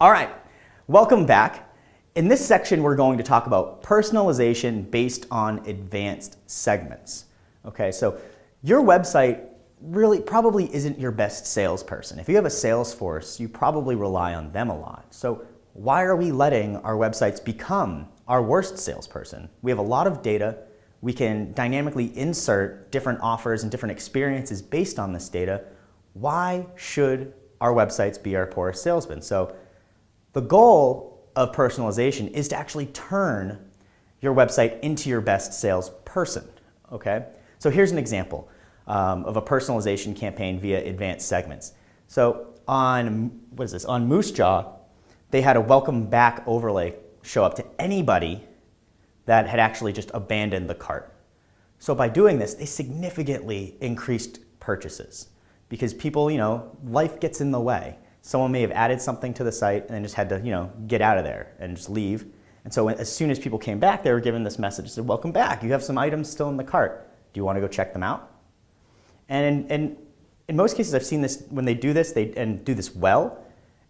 All right, welcome back. In this section, we're going to talk about personalization based on advanced segments. Okay, so your website really probably isn't your best salesperson. If you have a sales force, you probably rely on them a lot. So why are we letting our websites become our worst salesperson? We have a lot of data. We can dynamically insert different offers and different experiences based on this data. Why should our websites be our poorest salesmen? So the goal of personalization is to actually turn your website into your best salesperson, okay? So here's an example of a personalization campaign via advanced segments. So on Moose Jaw, they had a welcome back overlay show up to anybody that had actually just abandoned the cart. So by doing this, they significantly increased purchases because people, life gets in the way. Someone may have added something to the site and then just had to, get out of there and just leave. And so as soon as people came back, they were given this message that said, welcome back, you have some items still in the cart. Do you want to go check them out? And in most cases, I've seen this, when they do this and do this well,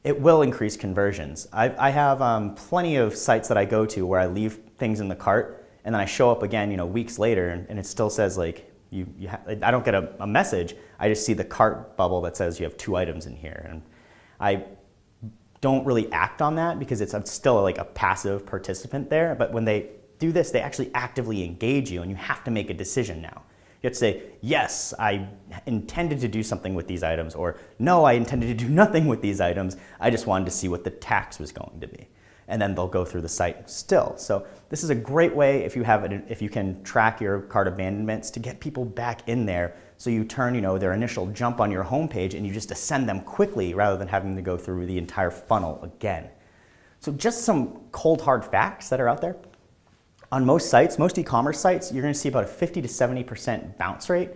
it will increase conversions. I have plenty of sites that I go to where I leave things in the cart and then I show up again, weeks later and it still says like, I don't get a message, I just see the cart bubble that says you have 2 items in here. And I don't really act on that because I'm still like a passive participant there, but when they do this, they actually actively engage you and you have to make a decision now. You have to say, yes, I intended to do something with these items, or no, I intended to do nothing with these items. I just wanted to see what the tax was going to be. And then they'll go through the site still. So this is a great way if you can track your cart abandonments to get people back in there. So you turn, their initial jump on your homepage and you just ascend them quickly rather than having to go through the entire funnel again. So just some cold hard facts that are out there. On most sites, most e-commerce sites, you're going to see about a 50 to 70% bounce rate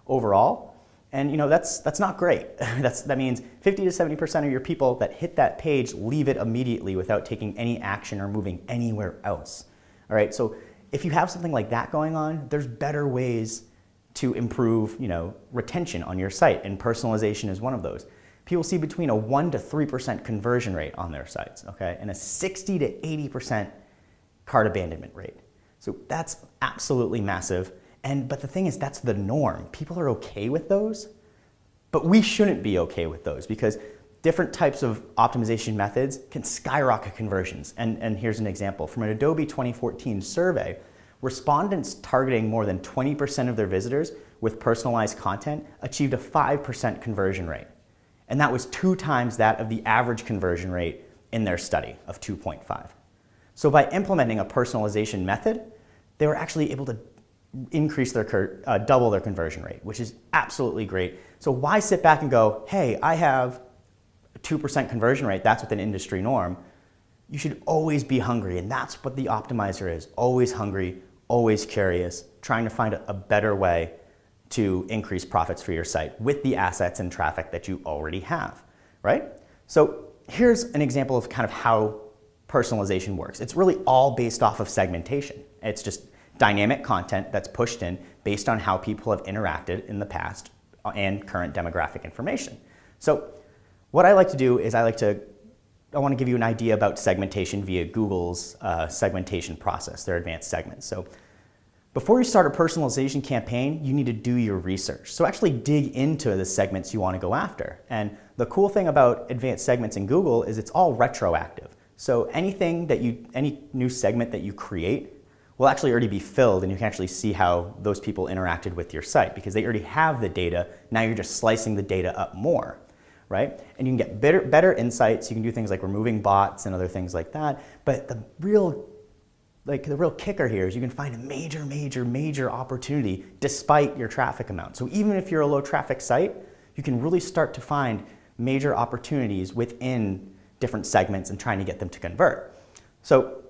overall. And that's not great. That means 50 to 70% of your people that hit that page leave it immediately without taking any action or moving anywhere else. All right, so if you have something like that going on, there's better ways to improve retention on your site, and personalization is one of those. People see between a 1 to 3% conversion rate on their sites, okay, and a 60 to 80% cart abandonment rate. So that's absolutely massive. But the thing is, that's the norm. People are okay with those, but we shouldn't be okay with those because different types of optimization methods can skyrocket conversions. And here's an example. From an Adobe 2014 survey, respondents targeting more than 20% of their visitors with personalized content achieved a 5% conversion rate. And that was 2 times that of the average conversion rate in their study of 2.5. So by implementing a personalization method, they were actually able to increase double their conversion rate, which is absolutely great. So why sit back and go, hey, I have a 2% conversion rate, that's within industry norm. You should always be hungry, and that's what the optimizer is, always hungry, always curious, trying to find a better way to increase profits for your site with the assets and traffic that you already have, right? So here's an example of kind of how personalization works. It's really all based off of segmentation. It's just dynamic content that's pushed in based on how people have interacted in the past and current demographic information. So what I like to do is I want to give you an idea about segmentation via Google's segmentation process, their advanced segments. So before you start a personalization campaign, you need to do your research. So actually dig into the segments you want to go after. And the cool thing about advanced segments in Google is it's all retroactive. So any new segment that you create will actually already be filled, and you can actually see how those people interacted with your site because they already have the data. Now you're just slicing the data up more, right? And you can get better insights. You can do things like removing bots and other things like that. But the real kicker here is you can find a major opportunity despite your traffic amount. So even if you're a low traffic site, you can really start to find major opportunities within different segments and trying to get them to convert. So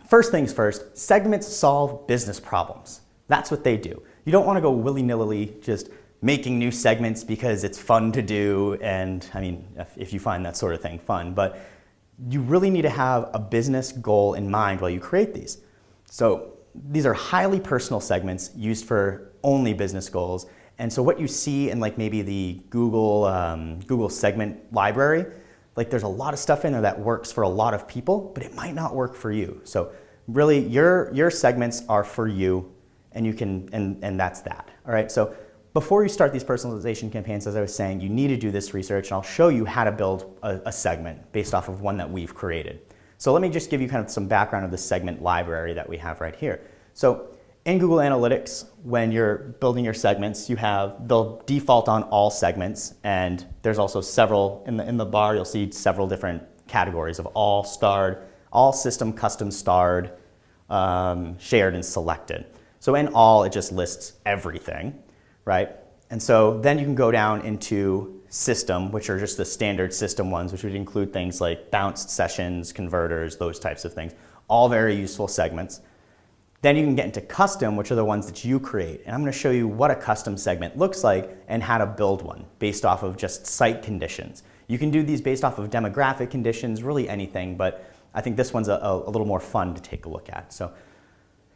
first things first, segments solve business problems. That's what they do. You don't want to go willy-nilly just making new segments because it's fun to do, and I mean, if you find that sort of thing fun, but you really need to have a business goal in mind while you create these. So these are highly personal segments used for only business goals, and so what you see in like maybe the Google segment library, Like there's a lot of stuff in there that works for a lot of people, but it might not work for you. So really your segments are for you, and you can, and that's that. All right, so before you start these personalization campaigns, as I was saying, you need to do this research, and I'll show you how to build a segment based off of one that we've created. So let me just give you kind of some background of the segment library that we have right here. So in Google Analytics, when you're building your segments, they'll default on all segments, and there's also several, in the bar you'll see several different categories of all starred, all system custom starred, shared, and selected. So in all, it just lists everything, right? And so then you can go down into system, which are just the standard system ones, which would include things like bounced sessions, converters, those types of things, all very useful segments. Then you can get into custom, which are the ones that you create. And I'm going to show you what a custom segment looks like and how to build one based off of just site conditions. You can do these based off of demographic conditions, really anything, but I think this one's a little more fun to take a look at. So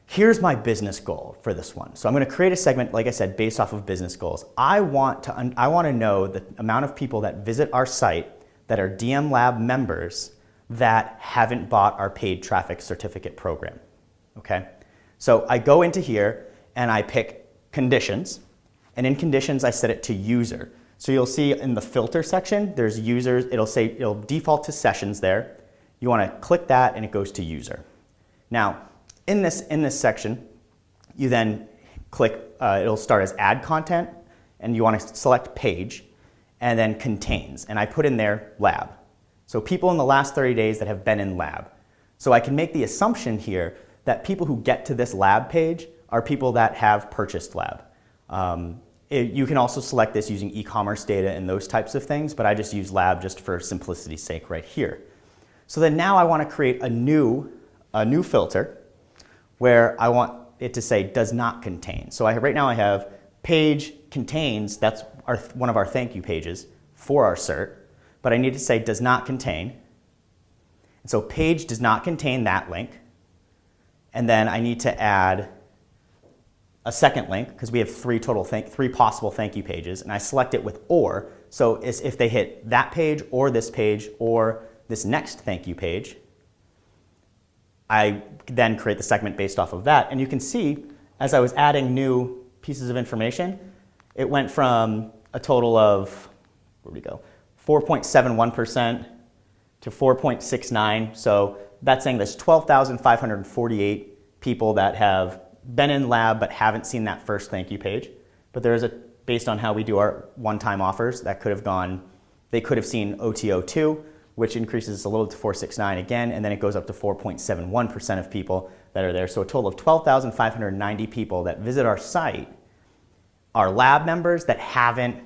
here's my business goal for this one. So I'm going to create a segment, like I said, based off of business goals. I want to know the amount of people that visit our site that are DM Lab members that haven't bought our paid traffic certificate program, okay? So I go into here and I pick conditions, and in conditions I set it to user. So you'll see in the filter section, there's users, it'll default to sessions there. You want to click that and it goes to user. Now, in this section, you then click, it'll start as add content, and you want to select page, and then contains, and I put in there lab. So people in the last 30 days that have been in lab. So I can make the assumption here that people who get to this lab page are people that have purchased lab. You can also select this using e-commerce data and those types of things, but I just use lab just for simplicity's sake right here. So then now I want to create a new filter where I want it to say does not contain. So right now I have page contains, that's one of our thank you pages for our cert, but I need to say does not contain. And so page does not contain that link. And then I need to add a second link because we have three possible thank you pages, and I select it with or. So if they hit that page or this next thank you page, I then create the segment based off of that. And you can see as I was adding new pieces of information, it went from a total of, where we go, 4.71% to 4.69. So that's saying there's 12,548 people that have been in lab but haven't seen that first thank you page. But there is based on how we do our one-time offers, that could have gone, they could have seen OTO2, which increases a little to 469 again, and then it goes up to 4.71% of people that are there. So a total of 12,590 people that visit our site are lab members that haven't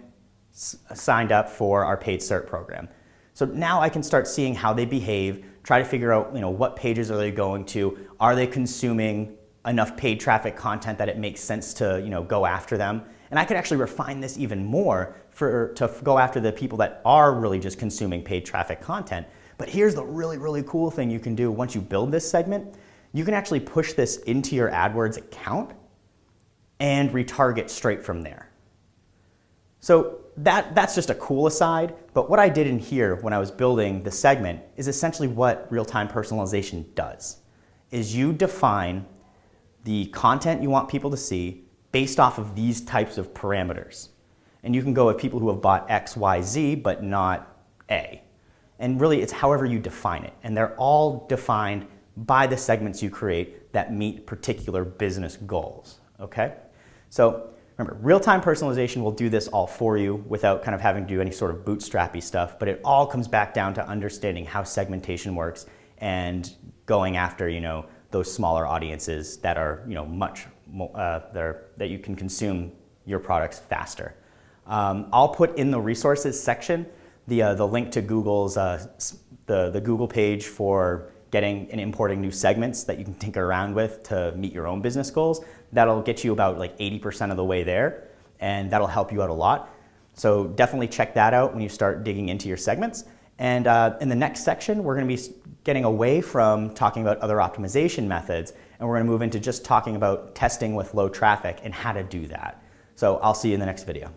signed up for our paid cert program. So now I can start seeing how they behave, try to figure out what pages are they going to, are they consuming enough paid traffic content that it makes sense to go after them. And I could actually refine this even more to go after the people that are really just consuming paid traffic content. But here's the really, really cool thing you can do once you build this segment. You can actually push this into your AdWords account and retarget straight from there. So that's just a cool aside, but what I did in here when I was building the segment is essentially what real-time personalization does, is you define the content you want people to see based off of these types of parameters. And you can go with people who have bought X, Y, Z, but not A. And really, it's however you define it. And they're all defined by the segments you create that meet particular business goals, okay? So remember, real-time personalization will do this all for you without kind of having to do any sort of bootstrappy stuff, but it all comes back down to understanding how segmentation works and going after, those smaller audiences that are, much more, that you can consume your products faster. I'll put in the resources section the link to Google's the Google page for getting and importing new segments that you can tinker around with to meet your own business goals. That'll get you about like 80% of the way there, and that'll help you out a lot. So definitely check that out when you start digging into your segments. And in the next section, we're going to be getting away from talking about other optimization methods, and we're going to move into just talking about testing with low traffic and how to do that. So I'll see you in the next video.